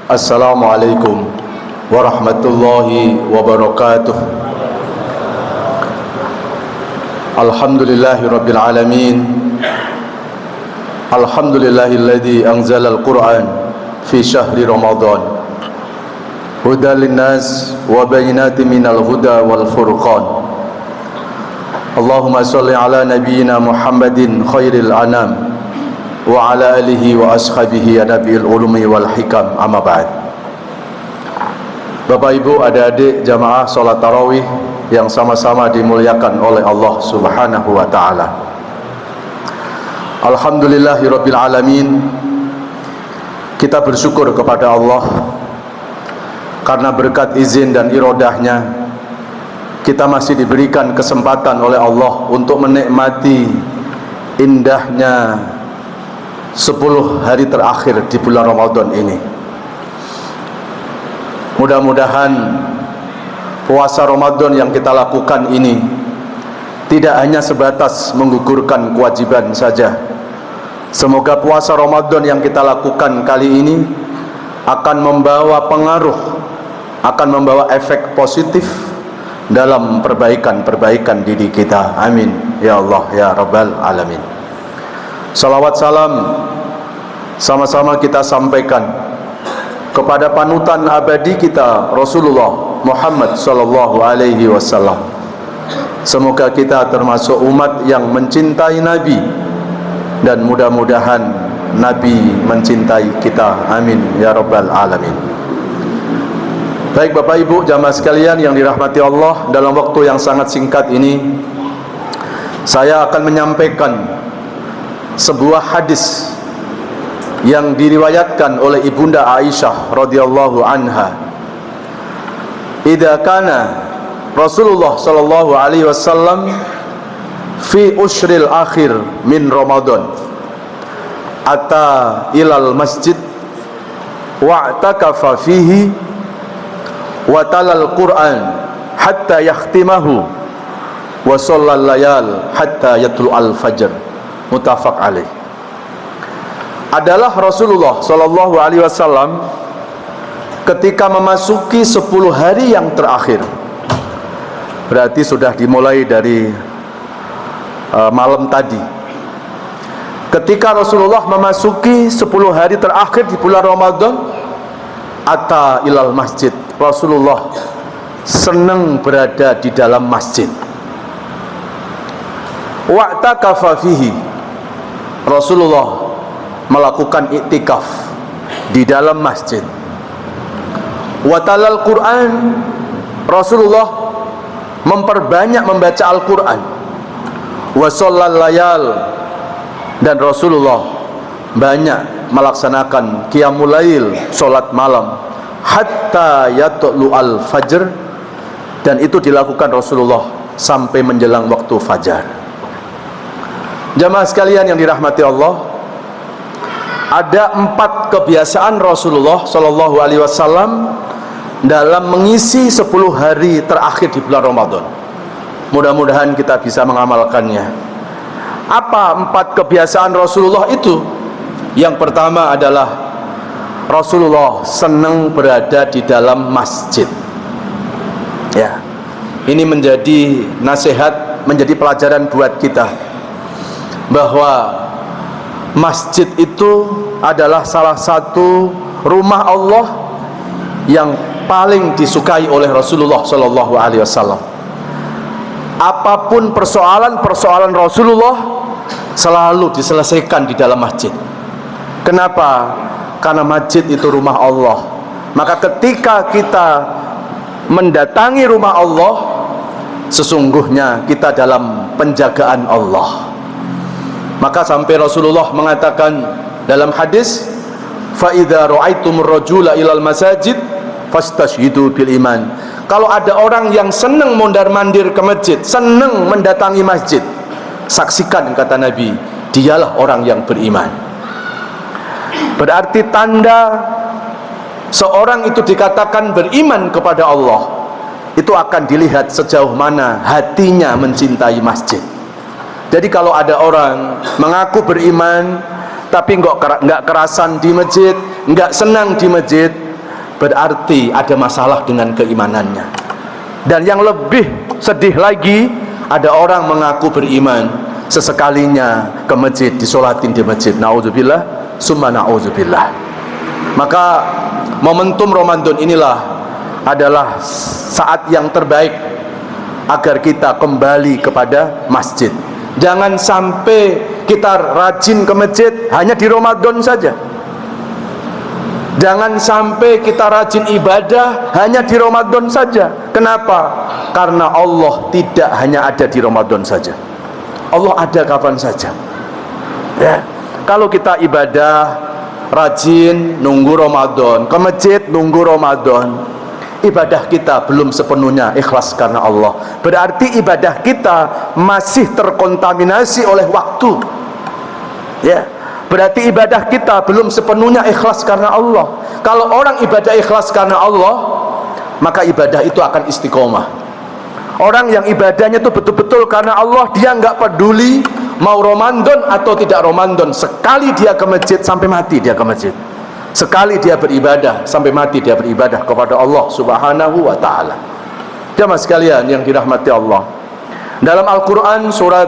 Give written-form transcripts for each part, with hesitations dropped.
Assalamualaikum warahmatullahi wabarakatuh. Alhamdulillahi rabbil alamin. Alhamdulillahilladzi anzala al-Qur'an fi syahri Ramadan hudan linnas wa bayyinatin minal huda wal furqan. Allahumma shalli ala nabiyyina Muhammadin khairil anam wa ala alihi wa ashabihi nabiil ulumi wal hikam, amma ba'd. Bapak Ibu, adik-adik jamaah salat tarawih yang sama-sama dimuliakan oleh Allah Subhanahu wa taala. Alhamdulillahirabbil alamin. Kita bersyukur kepada Allah karena berkat izin dan iradahnya kita masih diberikan kesempatan oleh Allah untuk menikmati indahnya 10 hari terakhir di bulan Ramadan ini. Mudah-mudahan puasa Ramadan yang kita lakukan ini tidak hanya sebatas menggugurkan kewajiban saja. Semoga puasa Ramadan yang kita lakukan kali ini akan membawa pengaruh, akan membawa efek positif dalam perbaikan diri kita. Amin ya Allah ya Rabbal alamin. Salawat salam sama-sama kita sampaikan kepada panutan abadi kita Rasulullah Muhammad sallallahu alaihi wasallam. Semoga kita termasuk umat yang mencintai Nabi dan mudah-mudahan Nabi mencintai kita. Amin ya Rabbal alamin. Baik Bapak Ibu jamaah sekalian yang dirahmati Allah, dalam waktu yang sangat singkat ini saya akan menyampaikan sebuah hadis yang diriwayatkan oleh Ibunda Aisyah radhiyallahu anha. Idza kana Rasulullah sallallahu alaihi wasallam fi ushril akhir min Ramadan ata ilal masjid wa'takafa fihi wa talal Qur'an hatta yakhtimahu wa shallal layal hatta yatlu'al fajr. Muttafaq alaih. Adalah Rasulullah sallallahu alaihi wasallam ketika memasuki 10 hari yang terakhir. Berarti sudah dimulai dari malam tadi. Ketika Rasulullah memasuki 10 hari terakhir di bulan Ramadan, ata ilal masjid. Rasulullah senang berada di dalam masjid. Wa'takafa fihi. Rasulullah melakukan iktikaf di dalam masjid. Wa talal Quran. Rasulullah memperbanyak membaca Al-Quran. Wa shallal layal. Dan Rasulullah banyak melaksanakan qiyamul lail, salat malam, hatta yatlu'al fajr. Dan itu dilakukan Rasulullah sampai menjelang waktu fajar. Jamaah sekalian yang dirahmati Allah, ada 4 kebiasaan Rasulullah sallallahu alaihi wasallam dalam mengisi 10 hari terakhir di bulan Ramadan. Mudah-mudahan kita bisa mengamalkannya. Apa 4 kebiasaan Rasulullah itu? Yang pertama adalah Rasulullah senang berada di dalam masjid. Ya, ini menjadi nasihat, menjadi pelajaran buat kita bahwa masjid itu adalah salah satu rumah Allah yang paling disukai oleh Rasulullah sallallahu alaihi wasallam. Apapun persoalan Rasulullah selalu diselesaikan di dalam masjid. Kenapa? Karena masjid itu rumah Allah. Maka ketika kita mendatangi rumah Allah, sesungguhnya kita dalam penjagaan Allah. Maka sampai Rasulullah mengatakan dalam hadis, fa idza ra'aitumur rajula ilal masajid fastashhidu bil iman. Kalau ada orang yang senang mondar-mandir ke masjid, senang mendatangi masjid, saksikan, kata Nabi, dialah orang yang beriman. Berarti tanda seorang itu dikatakan beriman kepada Allah, itu akan dilihat sejauh mana hatinya mencintai masjid. Jadi kalau ada orang mengaku beriman tapi nggak kerasan di masjid, nggak senang di masjid, berarti ada masalah dengan keimanannya. Dan yang lebih sedih lagi, ada orang mengaku beriman, sesekalinya ke masjid, disolatin di masjid. Na'udzubillah, summa na'udzubillah. Maka momentum Ramadan inilah adalah saat yang terbaik agar kita kembali kepada masjid. Jangan sampai kita rajin ke masjid hanya di Ramadan saja. Jangan sampai kita rajin ibadah hanya di Ramadan saja. Kenapa? Karena Allah tidak hanya ada di Ramadan saja. Allah ada kapan saja. Ya. Kalau kita ibadah rajin nunggu Ramadan, ke masjid nunggu Ramadan, ibadah kita belum sepenuhnya ikhlas karena Allah. Berarti ibadah kita masih terkontaminasi oleh waktu. Ya. Berarti ibadah kita belum sepenuhnya ikhlas karena Allah. Kalau orang ibadah ikhlas karena Allah, maka ibadah itu akan istiqomah. Orang yang ibadahnya itu betul-betul karena Allah, dia nggak peduli mau Ramadan atau tidak Ramadan. Sekali dia ke masjid sampai mati dia ke masjid. Sekali dia beribadah sampai mati dia beribadah kepada Allah Subhanahu wa taala. Jamaah sekalian yang dirahmati Allah, dalam Al-Qur'an surat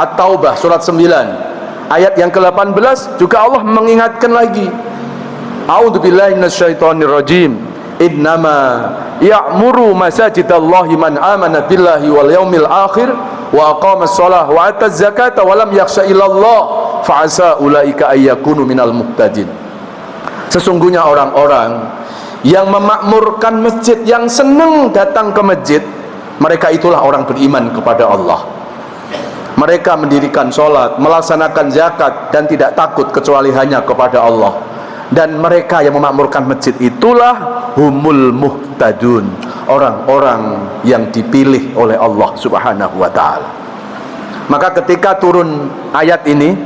At-Taubah surat 9 ayat yang ke-18 juga Allah mengingatkan lagi, a'udzubillahi minasyaitonirrajim, innama ya'muru masajidallahi man amana billahi wal yaumil akhir wa aqamas shalah wa ataz zakata wa lam yakhsha illallah fa asa ulaika ayyakunu minal muhtadin. Sesungguhnya orang-orang yang memakmurkan masjid, yang senang datang ke masjid, mereka itulah orang beriman kepada Allah. Mereka mendirikan sholat, melaksanakan zakat, dan tidak takut kecuali hanya kepada Allah. Dan mereka yang memakmurkan masjid itulah humul muhtadun, orang-orang yang dipilih oleh Allah Subhanahu wa ta'ala. Maka ketika turun ayat ini,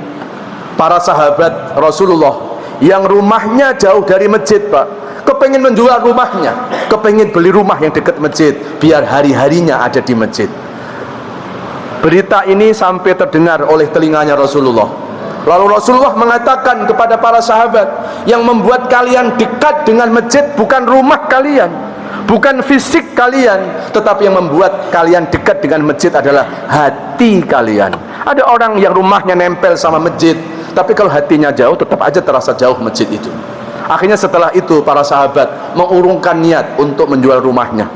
para sahabat Rasulullah yang rumahnya jauh dari masjid, Pak, kepengen menjual rumahnya, kepengen beli rumah yang dekat masjid biar hari-harinya ada di masjid. Berita ini sampai terdengar oleh telinganya Rasulullah. Lalu Rasulullah mengatakan kepada para sahabat, yang membuat kalian dekat dengan masjid bukan rumah kalian, bukan fisik kalian, tetapi yang membuat kalian dekat dengan masjid adalah hati kalian. Ada orang yang rumahnya nempel sama masjid, tapi kalau hatinya jauh, tetap aja terasa jauh masjid itu. Akhirnya setelah itu para sahabat mengurungkan niat untuk menjual rumahnya.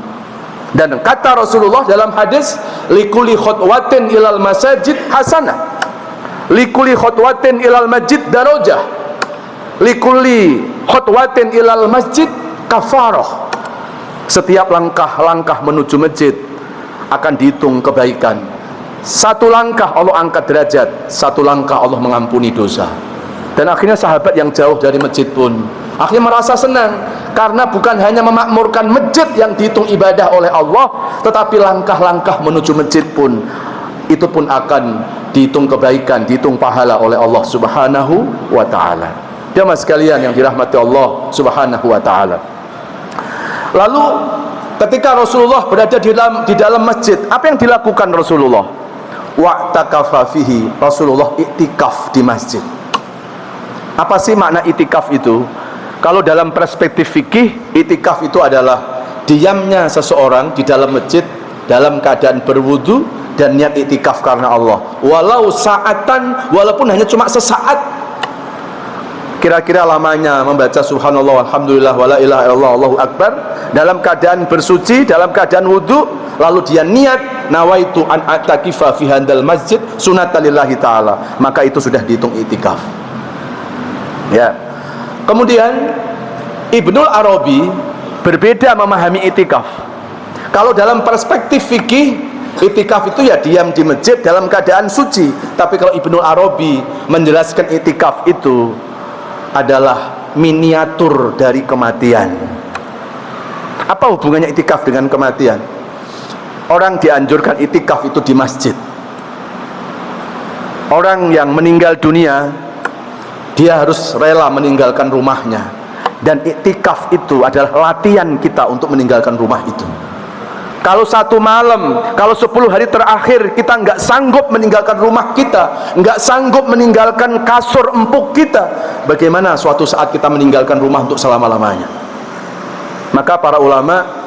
Dan kata Rasulullah dalam hadis, likuli khutwatin ilal masajid hasanah, likuli khutwatin ilal masjid darajah, likuli khutwatin ilal masjid kafarah. Setiap langkah-langkah menuju masjid akan dihitung kebaikan. Satu langkah Allah angkat derajat, satu langkah Allah mengampuni dosa. Dan akhirnya sahabat yang jauh dari masjid pun akhirnya merasa senang, karena bukan hanya memakmurkan masjid yang dihitung ibadah oleh Allah, tetapi langkah-langkah menuju masjid pun, itu pun akan dihitung kebaikan, dihitung pahala oleh Allah Subhanahu wa ta'ala. Jamaah sekalian yang dirahmati Allah Subhanahu wa ta'ala. Lalu ketika Rasulullah berada di dalam masjid, apa yang dilakukan Rasulullah? Wa'takafa fihi, Rasulullah iktikaf di masjid. Apa sih makna iktikaf itu? Kalau dalam perspektif fikih, iktikaf itu adalah diamnya seseorang di dalam masjid dalam keadaan berwudu dan niat iktikaf karena Allah, walau saatan, walaupun hanya cuma sesaat. Kira-kira lamanya membaca subhanallah walhamdulillah wala ilaha illallah Allahu akbar dalam keadaan bersuci, dalam keadaan wudu, lalu dia niat nawaitu an atakifa fi handal masjid sunatalillahi ta'ala, maka itu sudah dihitung iktikaf. Ya. Kemudian Ibnul Arabi berbeda memahami iktikaf. Kalau dalam perspektif fikih, iktikaf itu ya diam di masjid dalam keadaan suci. Tapi kalau Ibnul Arabi menjelaskan iktikaf itu adalah miniatur dari kematian. Apa hubungannya itikaf dengan kematian? Orang dianjurkan itikaf itu di masjid. Orang yang meninggal dunia, dia harus rela meninggalkan rumahnya. Dan itikaf itu adalah latihan kita untuk meninggalkan rumah itu. Kalau 1 malam, kalau 10 hari terakhir kita nggak sanggup meninggalkan rumah kita, nggak sanggup meninggalkan kasur empuk kita, bagaimana suatu saat kita meninggalkan rumah untuk selama-lamanya? Maka para ulama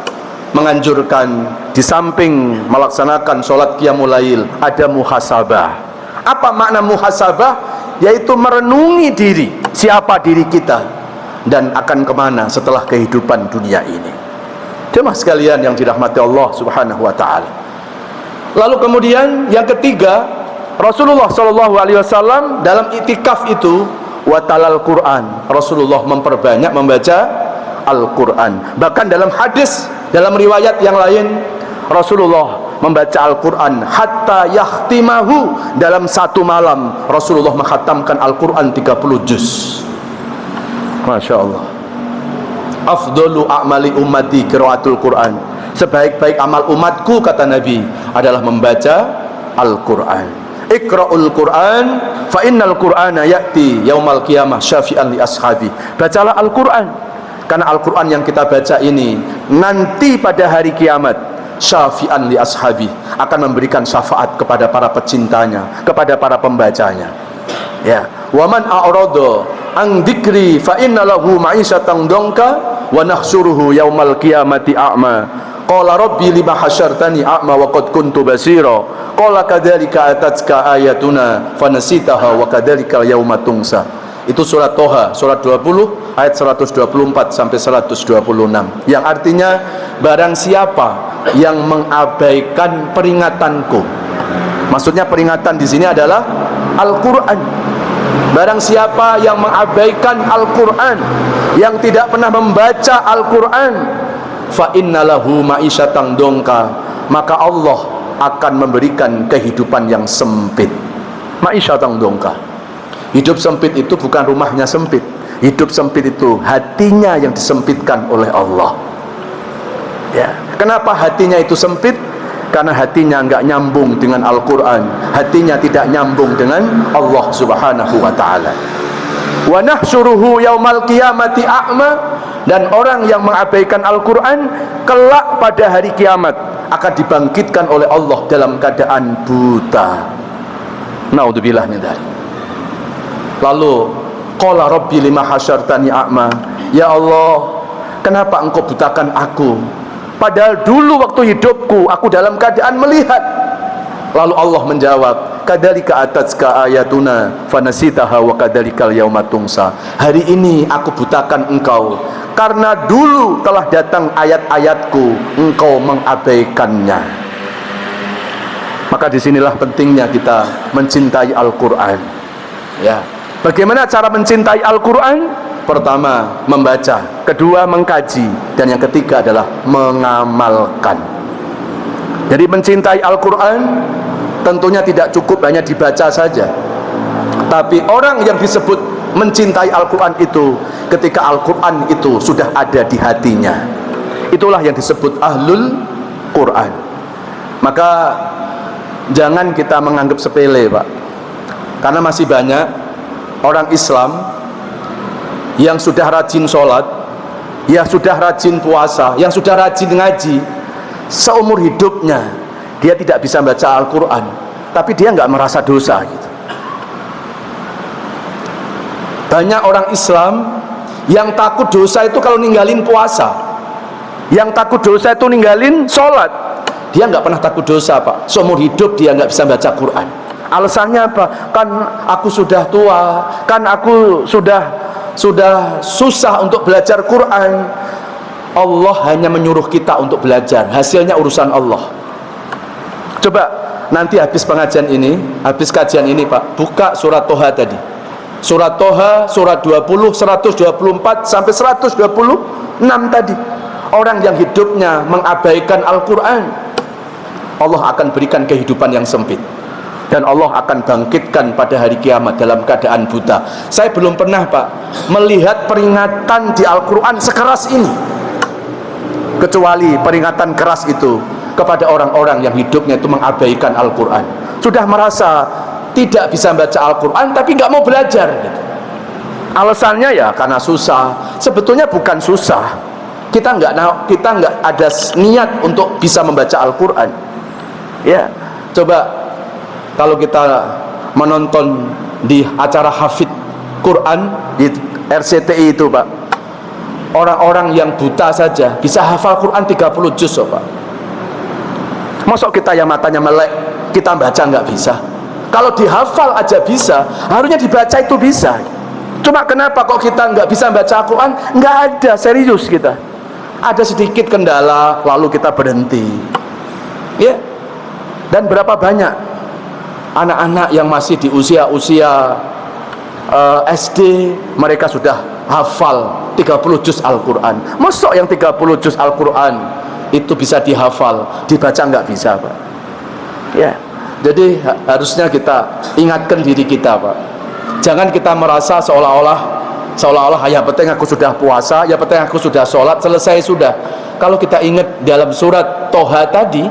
menganjurkan di samping melaksanakan sholat qiyamul lail, ada muhasabah. Apa makna muhasabah? Yaitu merenungi diri, siapa diri kita dan akan kemana setelah kehidupan dunia ini. Jemaah sekalian yang dirahmati Allah Subhanahu wa taala. Lalu kemudian yang ketiga, Rasulullah sallallahu alaihi wasallam dalam itikaf itu watalal Quran. Rasulullah memperbanyak membaca Al-Qur'an. Bahkan dalam hadis, dalam riwayat yang lain, Rasulullah membaca Al-Qur'an hatta yahtimahu. Dalam 1 malam Rasulullah menghatamkan Al-Qur'an 30 juz. Masya Allah. Afdalu a'mali ummati qiraatul Quran. Sebaik-baik amal umatku, kata Nabi, adalah membaca Al-Quran. Iqra'ul Quran fa innal Qur'ana ya'ti yaumal qiyamah syafi'an li ashabi. Bacalah Al-Quran, karena Al-Quran yang kita baca ini nanti pada hari kiamat syafi'an li ashabi, akan memberikan syafaat kepada para pecintanya, kepada para pembacanya. Ya, wa man a'rada an dzikri fa inna lahu ma'isyatan dhanka wa nahsyuruhu yaumal qiyamati a'ma. Qala rabbi lima hasyartani a'ma wa qad kuntu basira. Qala kadzalika atatka ayatuna fanasitaha wa kadzalikal yauma tungsa. Itu surat Toha, surat 20 ayat 124 sampai 126. Yang artinya, barang siapa yang mengabaikan peringatanku. Maksudnya peringatan di sini adalah Al-Qur'an. Barang siapa yang mengabaikan Al-Quran, yang tidak pernah membaca Al-Quran, fa innalahu ma'isyatan dongka, maka Allah akan memberikan kehidupan yang sempit. Ma'isyatan dongka. Hidup sempit itu bukan rumahnya sempit. Hidup sempit itu hatinya yang disempitkan oleh Allah. Ya. Kenapa hatinya itu sempit? Karena hatinya enggak nyambung dengan Al-Quran, hatinya tidak nyambung dengan Allah Subhanahu wa ta'ala. Wa nahsyuruhu yaumal qiyamati a'ma. Dan orang yang mengabaikan Al-Quran, kelak pada hari kiamat akan dibangkitkan oleh Allah dalam keadaan buta. Naudzubillah min dzalik. Lalu qala rabbi lima hasyartani a'ma. Ya Allah, kenapa engkau butakan aku? Padahal dulu waktu hidupku aku dalam keadaan melihat. Lalu Allah menjawab, kadzalika atatka ayatuna fanasitaha wa kadzalikal yauma tungsa. Hari ini aku butakan engkau karena dulu telah datang ayat-ayatku, engkau mengabaikannya. Maka disinilah pentingnya kita mencintai Al-Quran. Ya, bagaimana cara mencintai Al-Quran? Pertama, membaca. Kedua, mengkaji. Dan yang ketiga adalah mengamalkan. Jadi mencintai Al-Quran tentunya tidak cukup hanya dibaca saja. Tapi orang yang disebut mencintai Al-Quran itu ketika Al-Quran itu sudah ada di hatinya. Itulah yang disebut ahlul Quran. Maka jangan kita menganggap sepele, Pak. Karena masih banyak orang Islam yang sudah rajin sholat, yang sudah rajin puasa, yang sudah rajin ngaji, seumur hidupnya dia tidak bisa baca Al-Quran, tapi dia nggak merasa dosa gitu. Banyak orang Islam yang takut dosa itu kalau ninggalin puasa, yang takut dosa itu ninggalin sholat. Dia nggak pernah takut dosa, Pak. Seumur hidup dia nggak bisa baca Quran. Alasannya apa? Kan aku sudah tua, kan aku sudah susah untuk belajar Quran. Allah hanya menyuruh kita untuk belajar, hasilnya urusan Allah. Coba nanti habis pengajian ini, habis kajian ini, Pak, buka surat Toha tadi. Surat Toha, surat 20, 124 sampai 126 tadi. Orang yang hidupnya mengabaikan Al-Quran, Allah akan berikan kehidupan yang sempit. dan Allah akan bangkitkan pada hari kiamat dalam keadaan buta. Saya belum pernah, Pak, melihat peringatan di Al-Quran sekeras ini, kecuali peringatan keras itu kepada orang-orang yang hidupnya itu mengabaikan Al-Quran. Sudah merasa tidak bisa baca Al-Quran tapi nggak mau belajar gitu. Alasannya ya karena susah. Sebetulnya bukan susah, kita nggak ada niat untuk bisa membaca Al-Quran. Ya, coba kalau kita menonton di acara hafid Quran di RCTI itu, Pak, orang-orang yang buta saja bisa hafal Quran 30 juz, Pak. Masuk kita yang matanya melek, kita baca nggak bisa? Kalau dihafal aja bisa, harusnya dibaca itu bisa. Cuma kenapa kok kita nggak bisa baca Quran? Nggak ada, serius kita. Ada sedikit kendala, lalu kita berhenti. Ya. Dan berapa banyak anak-anak yang masih di usia-usia SD, mereka sudah hafal 30 juz Al-Quran. Masuk yang 30 juz Al-Quran itu bisa dihafal, dibaca nggak bisa, Pak. Ya, jadi harusnya kita ingatkan diri kita, Pak. Jangan kita merasa seolah-olah ya penting aku sudah puasa, ya penting aku sudah sholat, selesai sudah. Kalau kita ingat dalam surat Toha tadi,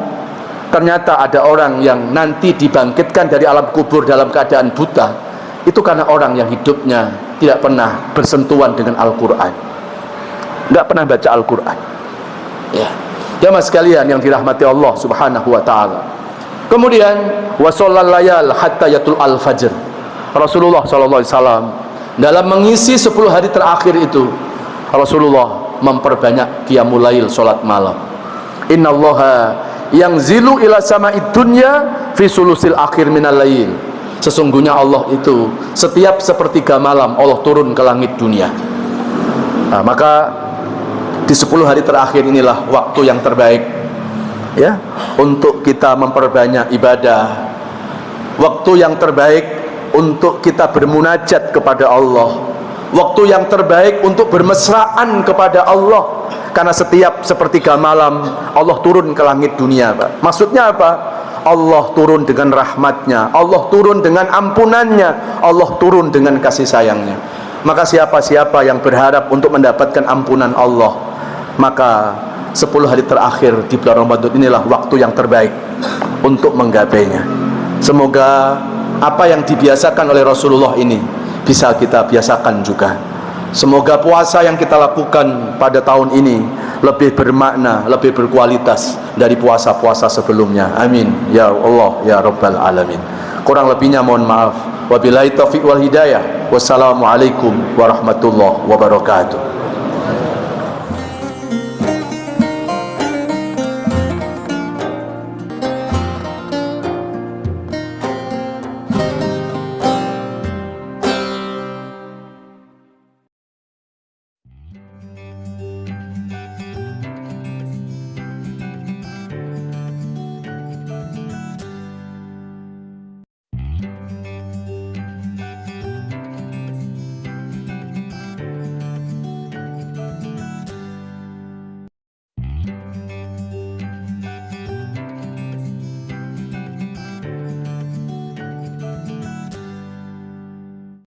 ternyata ada orang yang nanti dibangkitkan dari alam kubur dalam keadaan buta. Itu karena orang yang hidupnya tidak pernah bersentuhan dengan Al-Quran, nggak pernah baca Al-Quran. Ya, jamaah sekalian yang dirahmati Allah Subhanahu wa ta'ala. Kemudian wasallal layal hatta yatul al-fajr. Rasulullah SAW dalam mengisi 10 hari terakhir itu, Rasulullah memperbanyak qiyamul lail, salat malam. Innallaha yang zilu ila sama'id dunya fi sulusil akhir minal lail. Sesungguhnya Allah itu setiap sepertiga malam Allah turun ke langit dunia. Nah, maka di 10 hari terakhir inilah waktu yang terbaik, ya, untuk kita memperbanyak ibadah. Waktu yang terbaik untuk kita bermunajat kepada Allah. Waktu yang terbaik untuk bermesraan kepada Allah. Karena setiap sepertiga malam Allah turun ke langit dunia, Pak. Maksudnya apa? Allah turun dengan rahmatnya, Allah turun dengan ampunannya, Allah turun dengan kasih sayangnya. Maka siapa-siapa yang berharap untuk mendapatkan ampunan Allah, maka 10 hari terakhir di bulan Ramadan inilah waktu yang terbaik untuk menggapainya. Semoga apa yang dibiasakan oleh Rasulullah ini bisa kita biasakan juga. Semoga puasa yang kita lakukan pada tahun ini lebih bermakna, lebih berkualitas dari puasa-puasa sebelumnya. Amin ya Allah ya Rabbal Alamin. Kurang lebihnya mohon maaf. Wabillahi taufiq wal hidayah. Wassalamualaikum warahmatullahi wabarakatuh.